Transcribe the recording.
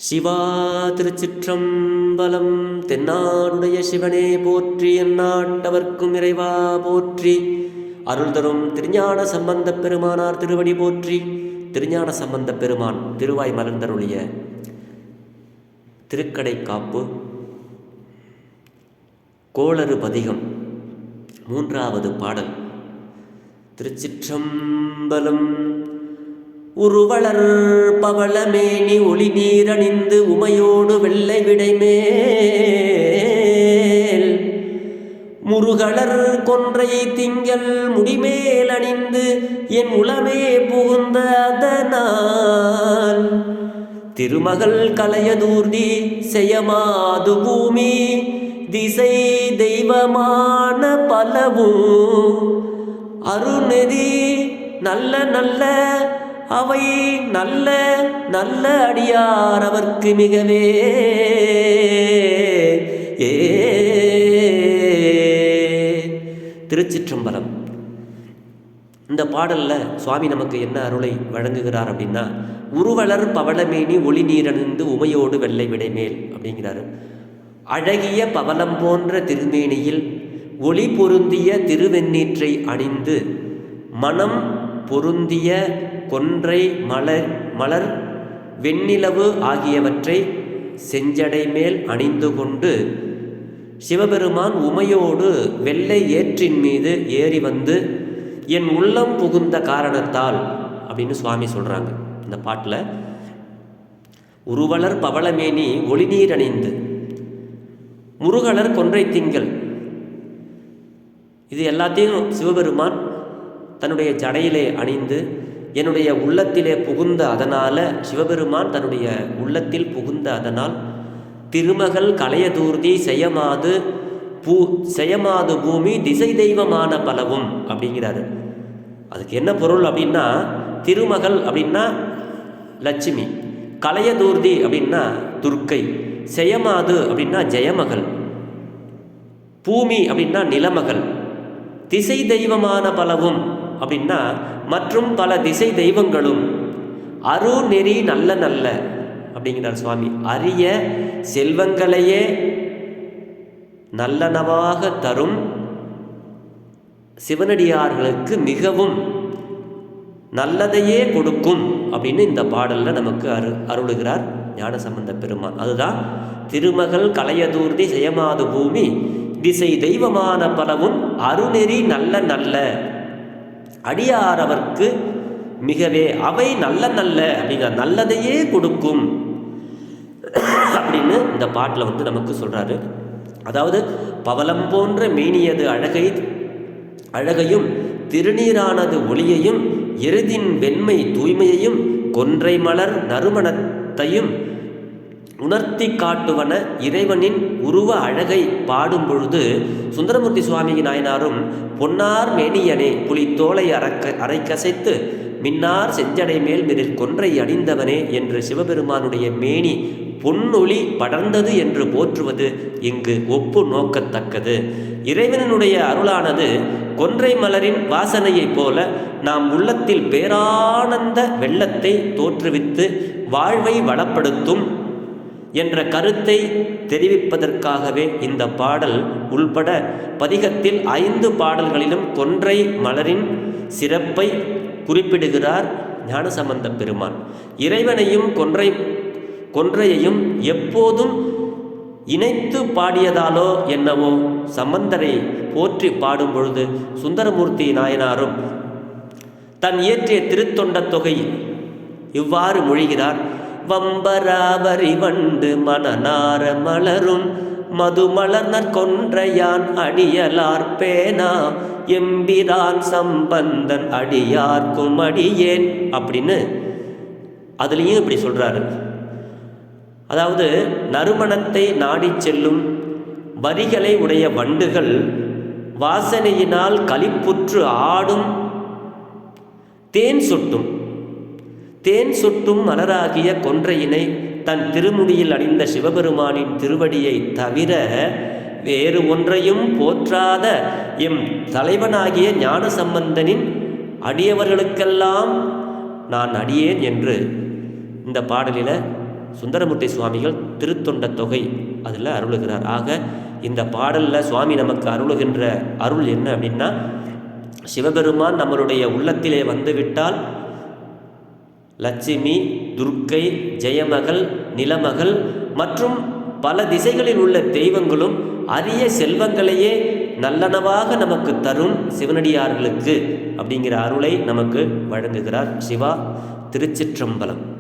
சிவா திருச்சிற்றம்பலம். தென்னாடுடைய சிவனே போற்றி, எந்நாட்டவர்க்கும் இறைவா போற்றி. அருள் தரும் திருஞான சம்பந்தப் பெருமானார் திருவடி போற்றி. திருஞான சம்பந்தப் பெருமான் திருவாய் மலர்ந்தருளிய திருக்கடை காப்பு கோளறு பதிகம் 3வது பாடல். திருச்சிற்றம்பலம். உருவளர் பவளமேனி ஒளி நீரணிந்து உமையோடு வெள்ளை விடைமேல் முருகளர் கொன்றை திங்கள் முடிமேல் அணிந்து என் உளமே புகுந்த அதனால் திருமகள் கலையதூர்தி செய்யமாது பூமி திசை தெய்வமான பலவும் அருணெறி நல்ல நல்ல அவை நல்ல நல்ல அடியார் அவர்க்கு மிகவே. திருச்சிற்றம்பலம். இந்த பாடல்ல சுவாமி நமக்கு என்ன அருளை வழங்குகிறார் அப்படின்னா, உருவளர் பவளமேனி ஒளி நீரணிந்து உமையோடு வெள்ளை விடைமேல் அப்படிங்கிறாரு. அழகிய பவளம் போன்ற திருமேனியில் ஒளி பொருந்திய திருவெண்ணீற்றை அணிந்து மனம் பொருந்திய கொன்றை மலர் வெண்ணிலவு ஆகியவற்றை செஞ்சடை மேல் அணிந்து கொண்டு சிவபெருமான் உமையோடு வெள்ளை ஏற்றின் மீது ஏறி வந்து என் உள்ளம் புகுந்த காரணத்தால் அப்படின்னு சுவாமி சொல்றாங்க இந்த பாட்டில். உருவளர் பவளமேனி ஒளி நீர் அணிந்து முருகலர் கொன்றை திங்கள், இது எல்லாத்தையும் சிவபெருமான் தன்னுடைய ஜடையிலே அணிந்து என்னுடைய உள்ளத்திலே புகுந்த அதனால, சிவபெருமான் தன்னுடைய உள்ளத்தில் புகுந்த அதனால் திருமகள் கலையதூர்தி செய்யமாது பூமி திசை தெய்வமான பலவும் அப்படிங்கிறாரு. அதுக்கு என்ன பொருள் அப்படின்னா, திருமகள் அப்படின்னா லட்சுமி, கலையதூர்தி அப்படின்னா துர்க்கை, செய்யமாது அப்படின்னா ஜெயமகள், பூமி அப்படின்னா நிலமகள், திசை தெய்வமான பலவும் அப்படின்னா மற்றும் பல திசை தெய்வங்களும், அரு நெறி நல்ல நல்ல அப்படிங்கிறார் சுவாமி. அரிய செல்வங்களையே நல்லனவாக தரும் சிவனடியார்களுக்கு மிகவும் நல்லதையே கொடுக்கும் அப்படின்னு இந்த பாடல்ல நமக்கு அருளுகிறார் ஞானசம்பந்த பெருமான். அதுதான் திருமகள் கலையதூர்தி செய்யமாது பூமி திசை தெய்வமான பலவும் அருநெறி நல்ல நல்ல அடியாரவர்க்கு மிகவே அவை நல்ல நல்ல அப்படிங்கிற நல்லதையே கொடுக்கும் அப்படின்னு இந்த பாட்டில் நமக்கு சொல்றாரு. அதாவது பவளம் போன்ற மேனியது அழகையும் திருநீரானது ஒளியையும் எருதின் வெண்மை தூய்மையையும் கொன்றை மலர் நறுமணத்தையும் உணர்த்தி காட்டுவன இறைவனின் உருவ அழகை பாடும் பொழுது சுந்தரமூர்த்தி சுவாமி நாயனாரும் பொன்னார் மேனியனே புலித்தோலை அரை கசைத்து மின்னார் செஞ்சடை மேல் மிரில் கொன்றை அணிந்தவனே என்று சிவபெருமானுடைய மேனி பொன்னொளி படர்ந்தது என்று போற்றுவது இங்கு ஒப்பு நோக்கத்தக்கது. இறைவனுடைய அருளானது கொன்றை மலரின் வாசனையைப் போல நாம் உள்ளத்தில் பேரானந்த வெள்ளத்தை தோற்றுவித்து வாழ்வை வளப்படுத்தும் என்ற கருத்தை தெரிவிப்பதற்காகவே இந்த பாடல் உள்பட பதிகத்தில் 5 பாடல்களிலும் கொன்றை மலரின் சிறப்பை குறிப்பிடுகிறார் ஞானசம்பந்த பெருமான். இறைவனையும் கொன்றையையும் எப்போதும் இணைத்து பாடியதாலோ என்னவோ சம்பந்தரை போற்றி பாடும் பொழுது சுந்தரமூர்த்தி நாயனாரும் தன் இயற்றிய திருத்தொண்ட தொகை இவ்வாறு மொழிகிறார். வம்பராவரி வண்டு மணநார மலரும் மதுமலர்னர் கொன்றையான் அடியலார் பேனா எம்பிரான் சம்பந்தன் அடியார்க்கும் அடியேன் அப்படின்னு அதுலேயும் இப்படி சொல்றாரு. அதாவது நறுமணத்தை நாடி செல்லும் வரிகளை உடைய வண்டுகள் வாசனையினால் களிப்புற்று ஆடும் தேன் சொட்டும் மலராகிய கொன்றையினை தன் திருமுடியில் அணிந்த சிவபெருமானின் திருவடியை தவிர வேறு ஒன்றையும் போற்றாத எம் தலைவனாகிய ஞான சம்பந்தனின் அடியவர்களுக்கெல்லாம் நான் அடியேன் என்று இந்த பாடலில் சுந்தரமூர்த்தி சுவாமிகள் திருத்தொண்ட தொகை அதில் அருளுகிறார். ஆக இந்த பாடலில் சுவாமி நமக்கு அருளுகின்ற அருள் என்ன அப்படின்னா, சிவபெருமான் நம்மளுடைய உள்ளத்திலே வந்துவிட்டால் லட்சுமி, துர்க்கை, ஜெயமகள், நிலமகள் மற்றும் பல திசைகளில் உள்ள தெய்வங்களும் அரிய செல்வங்களையே நல்லனவாக நமக்கு தரும் சிவனடியார்களுக்கு அப்படிங்கிற அருளை நமக்கு வழங்குகிறார். சிவா. திருச்சிற்றம்பலம்.